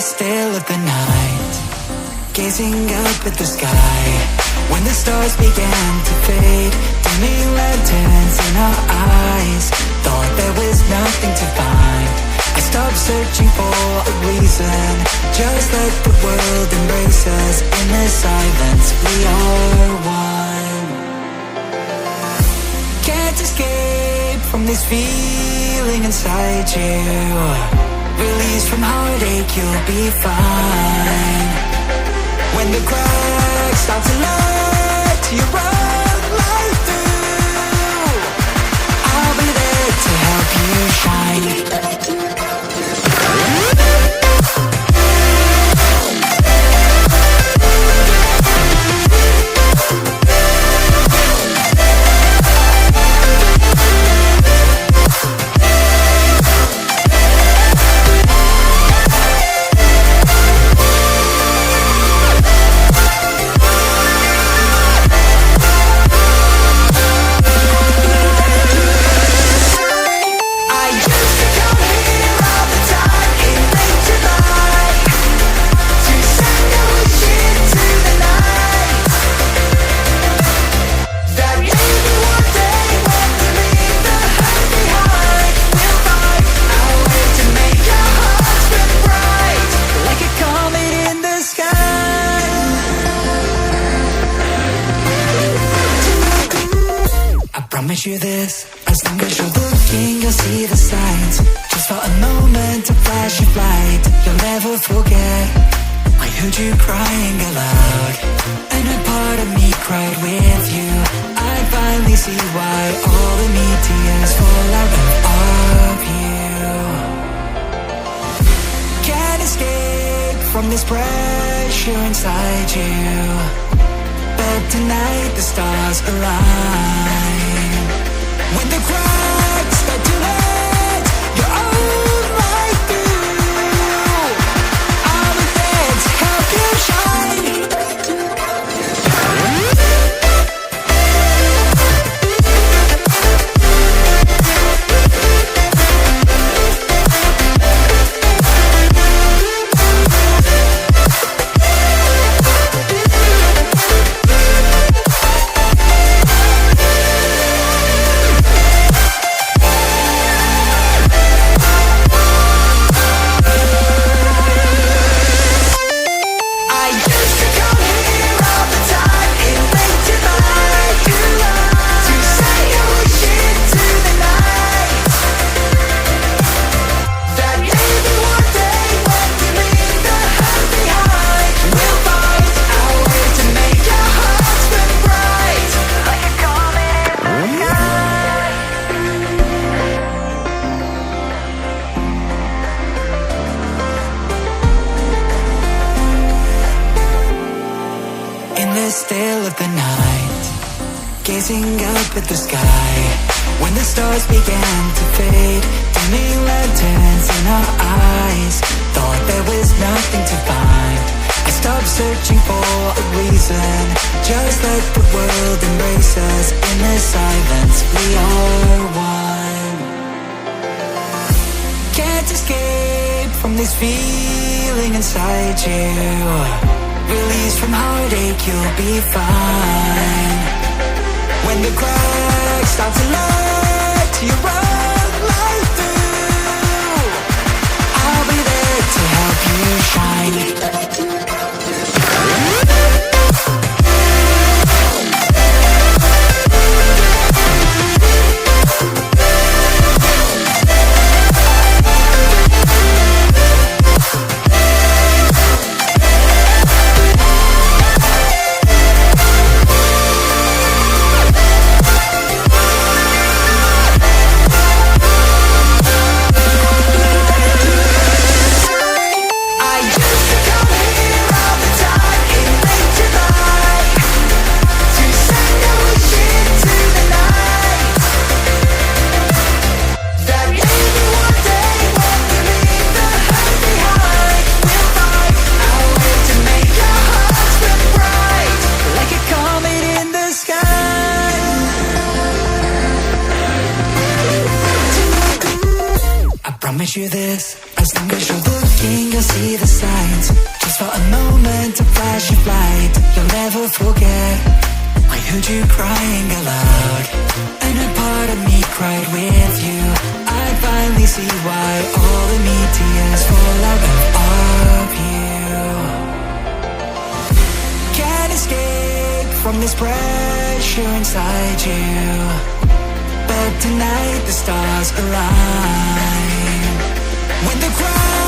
still of the night, gazing up at the sky, when the stars began to fade, dimming lanterns in our eyes, thought there was nothing to find. I stopped searching for a reason, just let the world embrace us. In the silence we are one. Can't escape from this feeling inside you. Release from heartache, you'll be fine. When the cracks start to let you run right through, I'll be there to help you shine. You this, as long as you're looking, you'll see the signs. Just for a moment, a flash of light, you'll never forget. I heard you crying aloud, and a part of me cried with you. I finally see why all the need tears fall out of you. Can't escape from this pressure inside you, but tonight the stars align. When the cracks start to let your own light through, I'll be there to help you shine. Still of the night, gazing up at the sky, when the stars began to fade, dimming lanterns in our eyes, thought there was nothing to find. I stopped searching for a reason, just let the world embrace us. In the silence we are one. Can't escape from this feeling inside you. Release from heartache, you'll be fine. When the cracks start to let you run right through, I'll be there to help you shine. promise you this, as long as you're looking, you'll see the signs. Just for a moment, a flash of light, you'll never forget. I heard you crying aloud, and a part of me cried with you. I finally see why all the meteors fall out of you. Can't escape from this pressure inside you, but tonight the stars align. When the crowd